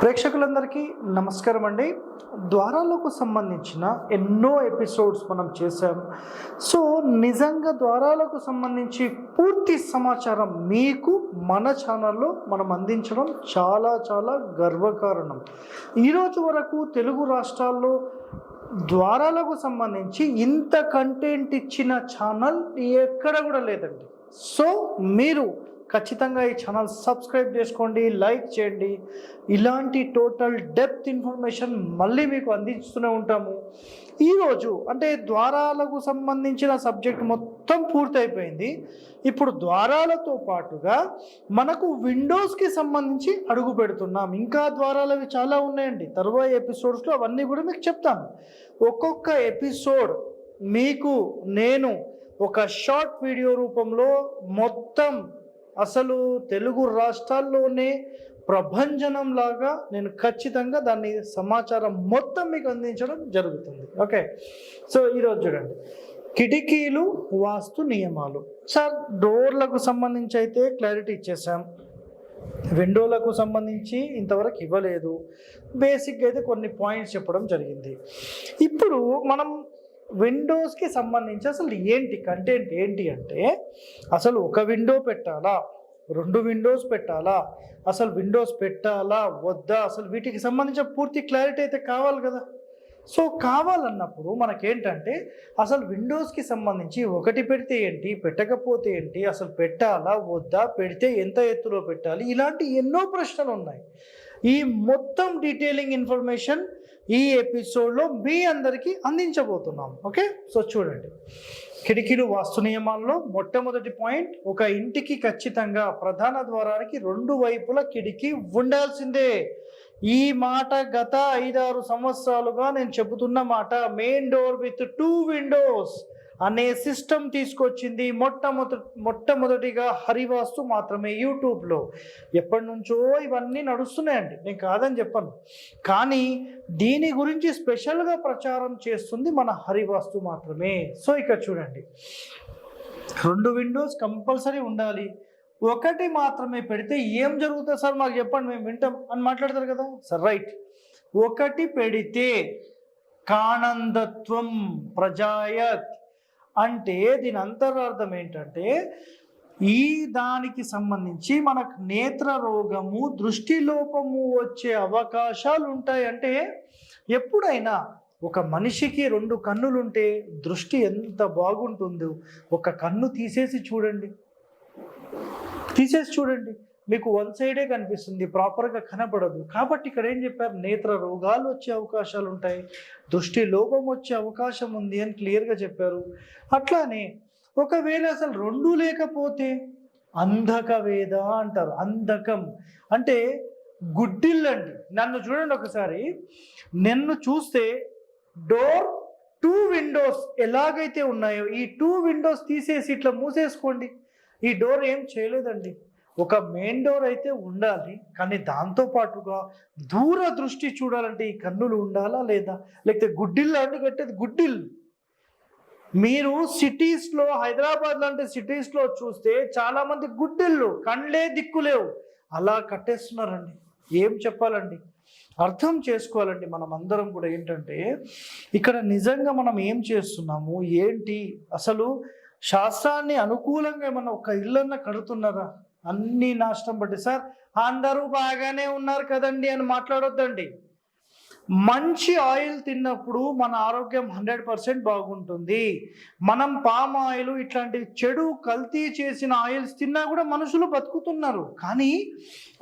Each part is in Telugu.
ప్రేక్షకులందరికీ నమస్కారం అండి. ద్వారాలకు సంబంధించిన ఎన్నో ఎపిసోడ్స్ మనం చేసాం. సో నిజంగా ద్వారాలకు సంబంధించి పూర్తి సమాచారం మీకు మన ఛానల్లో మనం అందించడం చాలా చాలా గర్వకారణం. ఈరోజు వరకు తెలుగు రాష్ట్రాల్లో ద్వారాలకు సంబంధించి ఇంత కంటెంట్ ఇచ్చిన ఛానల్ ఎక్కడ కూడా లేదండి. సో మీరు ఖచ్చితంగా ఈ ఛానల్ సబ్స్క్రైబ్ చేసుకోండి, లైక్ చేయండి. ఇలాంటి టోటల్ డెప్త్ ఇన్ఫర్మేషన్ మళ్ళీ మీకు అందిస్తూనే ఉంటాము. ఈరోజు అంటే ద్వారాలకు సంబంధించిన సబ్జెక్ట్ మొత్తం పూర్తయిపోయింది. ఇప్పుడు ద్వారాలతో పాటుగా మనకు విండోస్కి సంబంధించి అడుగు పెడుతున్నాం. ఇంకా ద్వారాలవి చాలా ఉన్నాయండి. తరువాయి ఎపిసోడ్స్లో అవన్నీ కూడా మీకు చెప్తాను. ఒక్కొక్క ఎపిసోడ్ మీకు నేను ఒక షార్ట్ వీడియో రూపంలో మొత్తం అసలు తెలుగు రాష్ట్రాల్లోనే ప్రభంజనం లాగా నేను ఖచ్చితంగా దాన్ని సమాచారం మొత్తం మీకు అందించడం జరుగుతుంది. ఓకే, సో ఈరోజు చూడండి, కిటికీలు వాస్తు నియమాలు. సార్ డోర్లకు సంబంధించి అయితే క్లారిటీ ఇచ్చేసాం, విండోలకు సంబంధించి ఇంతవరకు ఇవ్వలేదు. బేసిక్గా అయితే కొన్ని పాయింట్స్ చెప్పడం జరిగింది. ఇప్పుడు మనం విండోస్కి సంబంధించి అసలు ఏంటి కంటెంట్ ఏంటి అంటే, అసలు ఒక విండో పెట్టాలా, 2 విండోస్ పెట్టాలా, అసలు విండోస్ పెట్టాలా వద్దా, అసలు వీటికి సంబంధించిన పూర్తి క్లారిటీ అయితే కావాలి కదా. సో కావాలన్నప్పుడు మనకేంటంటే అసలు విండోస్కి సంబంధించి ఒకటి పెడితే ఏంటి, పెట్టకపోతే ఏంటి, అసలు పెట్టాలా వద్దా, పెడితే ఎంత ఎత్తులో పెట్టాలి, ఇలాంటి ఎన్నో ప్రశ్నలు ఉన్నాయి. ఈ మొత్తం డీటెయిలింగ్ ఇన్ఫర్మేషన్ ఈ ఎపిసోడ్లో మీ అందరికీ అందించబోతున్నాం. ఓకే, సో చూడండి, కిటికీలు వాస్తు నియమాల్లో మొట్టమొదటి పాయింట్, ఒక ఇంటికి ఖచ్చితంగా ప్రధాన ద్వారానికి 2 వైపుల కిటికీ ఉండాల్సిందే. ఈ మాట గత 5-6 సంవత్సరాలుగా నేను చెబుతున్న మాట. మెయిన్ డోర్ విత్ 2 విండోస్ అనే సిస్టమ్ తీసుకొచ్చింది మొట్టమొదటిగా హరివాస్తు మాత్రమే. యూట్యూబ్లో ఎప్పటి నుంచో ఇవన్నీ నడుస్తున్నాయండి, నేను కాదని చెప్పను, కానీ దీని గురించి స్పెషల్గా ప్రచారం చేస్తుంది మన హరివాస్తు మాత్రమే. సో ఇక్కడ చూడండి, 2 విండోస్ కంపల్సరీ ఉండాలి. ఒకటి మాత్రమే పెడితే ఏం జరుగుతుంది సార్ మాకు చెప్పండి, మేము వింటాం అని మాట్లాడతారు కదా. సార్ రైట్, ఒకటి పెడితే కాణందత్వం ప్రజాయత్ అంటే దీని అంతరార్థం ఏంటంటే, ఈ దానికి సంబంధించి మనకు నేత్ర రోగము, దృష్టి లోపము వచ్చే అవకాశాలు ఉంటాయి. అంటే ఎప్పుడైనా ఒక మనిషికి 2 కన్నులుంటే దృష్టి ఎంత బాగుంటుందో, ఒక కన్ను తీసేసి చూడండి, మీకు 1 సైడే కనిపిస్తుంది, ప్రాపర్గా కనపడదు. కాబట్టి ఇక్కడ ఏం చెప్పారు, నేత్ర రోగాలు వచ్చే అవకాశాలు ఉంటాయి, దృష్టి లోపం వచ్చే అవకాశం ఉంది అని క్లియర్గా చెప్పారు. అట్లానే ఒకవేళ అసలు 2 లేకపోతే అంధక వేద అంటారు. అంధకం అంటే గుడ్డిల్లండి. నన్ను చూడండి ఒకసారి, నన్ను చూస్తే డోర్ 2 విండోస్ ఎలాగైతే ఉన్నాయో ఈ 2 విండోస్ తీసేసి ఇట్లా మూసేసుకోండి, ఈ డోర్ ఏం చేయలేదండి. ఒక మెయిన్ డోర్ అయితే ఉండాలి, కానీ దాంతోపాటుగా దూరదృష్టి చూడాలంటే ఈ కన్నులు ఉండాలా లేదా, లేకపోతే గుడ్డిల్లు అంటే కట్టేది గుడ్డిల్లు. మీరు సిటీస్లో, హైదరాబాద్ లాంటి సిటీస్లో చూస్తే చాలామంది గుడ్డిల్లు, కళ్ళే దిక్కులేవు, అలా కట్టేస్తున్నారండి. ఏం చెప్పాలండి, అర్థం చేసుకోవాలండి. మనం అందరం కూడా ఏంటంటే ఇక్కడ నిజంగా మనం ఏం చేస్తున్నాము ఏంటి, అసలు శాస్త్రాన్ని అనుకూలంగా ఏమన్నా ఒక ఇల్లన్నా కడుతున్నారా, అన్నీ నాశనం పట్టి సార్ అందరూ బాగానే ఉన్నారు కదండి అని మాట్లాడొద్దండి. మంచి ఆయిల్ తిన్నప్పుడు మన ఆరోగ్యం 100% బాగుంటుంది. మనం పామ్ ఆయిల్ ఇట్లాంటి చెడు కల్తీ చేసిన ఆయిల్స్ తిన్నా కూడా మనుషులు బతుకుతున్నారు. కానీ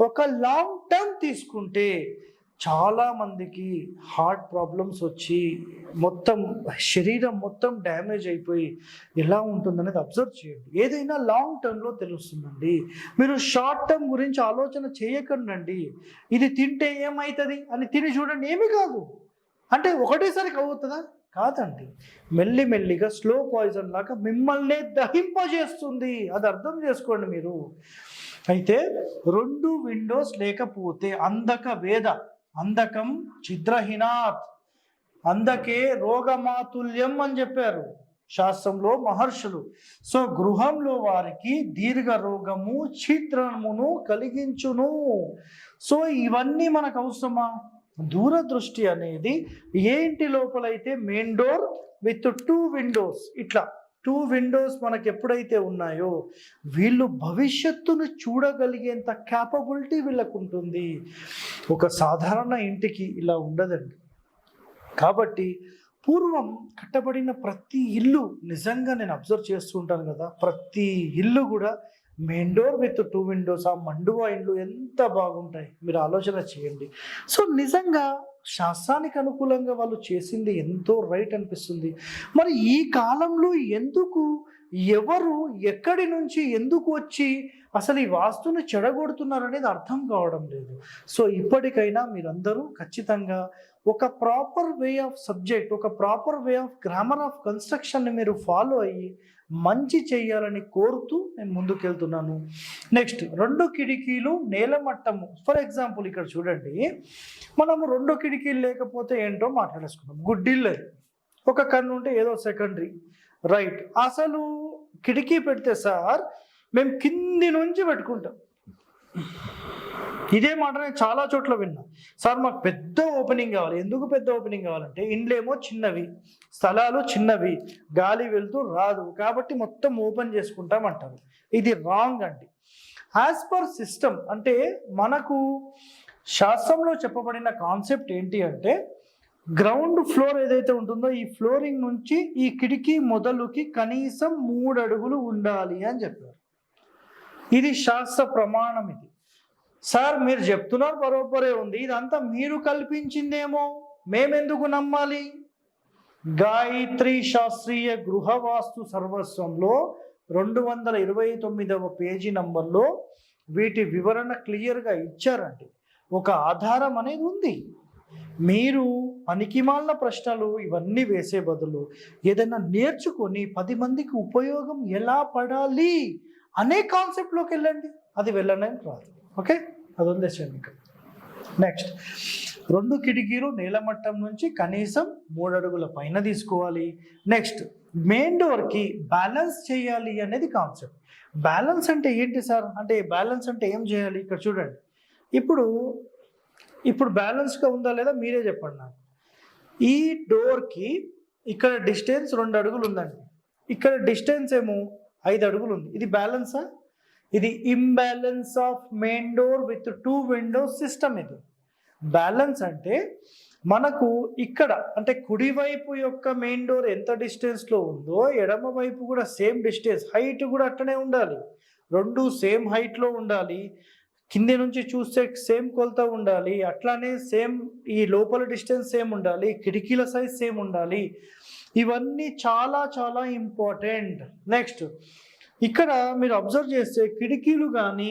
ఒక లాంగ్ టర్మ్ తీసుకుంటే చాలామందికి హార్ట్ ప్రాబ్లమ్స్ వచ్చి మొత్తం శరీరం మొత్తం డ్యామేజ్ అయిపోయి ఎలా ఉంటుందనేది అబ్జర్వ్ చేయండి. ఏదైనా లాంగ్ టర్మ్లో తెలుస్తుందండి. మీరు షార్ట్ టర్మ్ గురించి ఆలోచన చేయకండి. ఇది తింటే ఏమవుతుంది అని తిని చూడండి, ఏమీ కాదు అంటే ఒకటేసారి అవుతుందా, కాదండి. మెల్లిమెల్లిగా స్లో పాయిజన్ లాగా మిమ్మల్నే దహింపజేస్తుంది. అది అర్థం చేసుకోండి మీరు. అయితే 2 విండోస్ లేకపోతే అంధక వేద, అంధకం ఛిద్రహీనాత్, అందుకే రోగమాతుల్యం అని చెప్పారు. శాస్త్రంలో మహర్షులు. సో గృహంలో వారికి దీర్ఘ రోగము ఛిద్రమును కలిగించును. సో ఇవన్నీ మనకు అవసరమా? దూరదృష్టి అనేది ఏ ఇంటి లోపలైతే మెయిన్ డోర్ విత్ 2 విండోస్, ఇట్లా 2 విండోస్ మనకు ఎప్పుడైతే ఉన్నాయో వీళ్ళు భవిష్యత్తును చూడగలిగేంత క్యాపబిలిటీ వీళ్ళకు ఉంటుంది. ఒక సాధారణ ఇంటికి ఇలా ఉండదండి. కాబట్టి పూర్వం కట్టబడిన ప్రతి ఇల్లు నిజంగా నేను అబ్జర్వ్ చేస్తూ ఉంటాను కదా, ప్రతి ఇల్లు కూడా మెయిన్ డోర్ విత్ 2 విండోస్. ఆ మండువా ఇల్లు ఎంత బాగుంటాయి మీరు ఆలోచన చేయండి. సో నిజంగా శాస్త్రానికి అనుకూలంగా వాళ్ళు చేసింది ఎంతో రైట్ అనిపిస్తుంది. మరి ఈ కాలంలో ఎందుకు ఎవరు ఎక్కడి నుంచి ఎందుకు వచ్చి అసలు ఈ వాస్తుని చెడగొడుతున్నారు అనేది అర్థం కావడం లేదు. సో ఇప్పటికైనా మీరందరూ ఖచ్చితంగా ఒక ప్రాపర్ వే ఆఫ్ సబ్జెక్ట్, ఒక proper way of grammar of కన్స్ట్రక్షన్ని మీరు ఫాలో అయ్యి మంచి చేయాలని కోరుతూ నేను ముందుకెళ్తున్నాను. నెక్స్ట్ 2 కిటికీలు నేలమట్టము. ఫర్ ఎగ్జాంపుల్ ఇక్కడ చూడండి, మనము 2 కిటికీలు లేకపోతే ఏంటో మాట్లాడేసుకున్నాం. గుడ్డిల్లే ఒక కన్ను ఉంటే ఏదో సెకండరీ, రైట్. అసలు కిటికీ పెడితే సార్ మేము కింది నుంచి పెట్టుకుంటాం. ఇదే మాట నేను చాలా చోట్ల విన్నా. సార్ మాకు పెద్ద ఓపెనింగ్ కావాలి. ఎందుకు పెద్ద ఓపెనింగ్ కావాలంటే ఇండ్లేమో చిన్నవి, స్థలాలు చిన్నవి, గాలి వెళ్తూ రాదు, కాబట్టి మొత్తం ఓపెన్ చేసుకుంటామంటారు. ఇది రాంగ్ అండి. యాజ్ పర్ సిస్టమ్ అంటే మనకు శాస్త్రంలో చెప్పబడిన కాన్సెప్ట్ ఏంటి అంటే, గ్రౌండ్ ఫ్లోర్ ఏదైతే ఉంటుందో ఈ ఫ్లోరింగ్ నుంచి ఈ కిటికీ మొదలుకి కనీసం 3 అడుగులు ఉండాలి అని చెప్పారు. ఇది శాస్త్ర ప్రమాణం. ఇది సార్ మీరు చెప్తున్నారు బరోబరే ఉంది, ఇదంతా మీరు కల్పించిందేమో, మేమెందుకు నమ్మాలి? గాయత్రి శాస్త్రీయ గృహవాస్తు సర్వస్వంలో 229వ పేజీ నంబర్లో వీటి వివరణ క్లియర్గా ఇచ్చారండి. ఒక ఆధారం అనేది ఉంది. మీరు పనికిమాలిన ప్రశ్నలు ఇవన్నీ వేసే బదులు ఏదైనా నేర్చుకొని 10 మందికి ఉపయోగం ఎలా పడాలి అనే కాన్సెప్ట్లోకి వెళ్ళండి. అది వెళ్ళడానికి రాదు. ఓకే, అది వదిలేసాను ఇంకా. నెక్స్ట్ 2 కిటికీలు నేలమట్టం నుంచి కనీసం 3 అడుగుల పైన తీసుకోవాలి. నెక్స్ట్ మెయిన్ డోర్కి బ్యాలెన్స్ చేయాలి అనేది కాన్సెప్ట్. బ్యాలెన్స్ అంటే ఏంటి సార్ అంటే, బ్యాలెన్స్ అంటే ఏం చేయాలి? ఇక్కడ చూడండి, ఇప్పుడు బ్యాలెన్స్గా ఉందా లేదా మీరే చెప్పండి నాకు. ఈ డోర్కి ఇక్కడ డిస్టెన్స్ 2 అడుగులు ఉందండి, ఇక్కడ డిస్టెన్స్ ఏమో 5 అడుగులు ఉంది. ఇది బ్యాలెన్సా? ఇది imbalance of main door with 2 Windows system. ఇది బ్యాలెన్స్ అంటే మనకు ఇక్కడ అంటే కుడివైపు యొక్క మెయిన్ డోర్ ఎంత డిస్టెన్స్లో ఉందో ఎడమ వైపు కూడా సేమ్ డిస్టెన్స్, హైట్ కూడా అట్టనే ఉండాలి. 2 సేమ్ హైట్లో ఉండాలి. కింది నుంచి చూస్తే సేమ్ కొలత ఉండాలి. అట్లానే సేమ్ ఈ లోపల డిస్టెన్స్ సేమ్ ఉండాలి. కిటికీల సైజ్ సేమ్ ఉండాలి. ఇవన్నీ చాలా చాలా ఇంపార్టెంట్. నెక్స్ట్ ఇక్కడ మీరు అబ్జర్వ్ చేస్తే కిటికీలు కానీ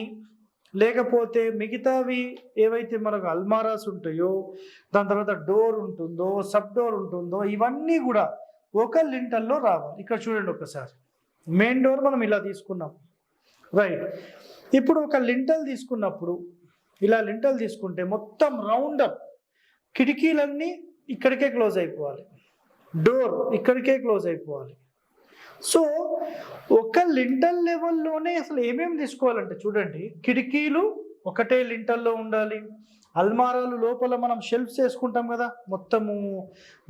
లేకపోతే మిగతావి ఏవైతే మనకు అల్మారాస్ ఉంటాయో, దాని తర్వాత డోర్ ఉంటుందో, సబ్ డోర్ ఉంటుందో, ఇవన్నీ కూడా ఒక లింటల్లో రావాలి. ఇక్కడ చూడండి ఒకసారి, మెయిన్ డోర్ మనం ఇలా తీసుకున్నాం, రైట్. ఇప్పుడు ఒక లింటల్ తీసుకున్నప్పుడు ఇలా లింటల్ తీసుకుంటే మొత్తం రౌండ్ అప్ కిటికీలన్నీ ఇక్కడికే క్లోజ్ అయిపోవాలి, డోర్ ఇక్కడికే క్లోజ్ అయిపోవాలి. సో ఒక లింటల్ లెవెల్లోనే అసలు ఏమేమి తీసుకోవాలంటే చూడండి, కిటికీలు ఒకటే లింటల్లో ఉండాలి. అల్మారాలు లోపల మనం షెల్ఫ్స్ వేసుకుంటాం కదా, మొత్తము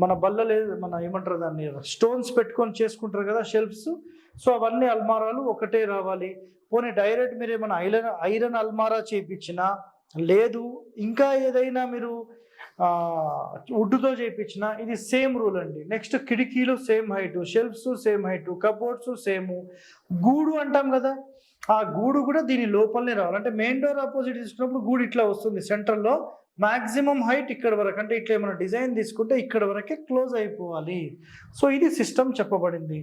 మన బల్లలే మన ఏమంటారు దాన్ని స్టోన్స్ పెట్టుకొని చేసుకుంటారు కదా షెల్ఫ్స్. సో అవన్నీ అల్మారాలు ఒకటే రావాలి. పోనీ డైరెక్ట్ మీరు ఏమైనా ఐరన్ అల్మారా చేయించినా, లేదు ఇంకా ఏదైనా మీరు వుడ్తో చేయించినా ఇది సేమ్ రూల్ అండి. నెక్స్ట్ కిటికీలు same height, shelves same height, cupboards same. గూడు అంటాం కదా, ఆ గూడు కూడా దీని లోపలనే రావాలి. అంటే మెయిన్ డోర్ ఆపోజిట్ తీసుకున్నప్పుడు గూడు ఇట్లా వస్తుంది సెంటర్లో, మ్యాక్సిమం హైట్ ఇక్కడ వరకు, అంటే ఇట్లా ఏమైనా డిజైన్ తీసుకుంటే ఇక్కడ వరకే క్లోజ్ అయిపోవాలి. సో ఇది సిస్టమ్ చెప్పబడింది.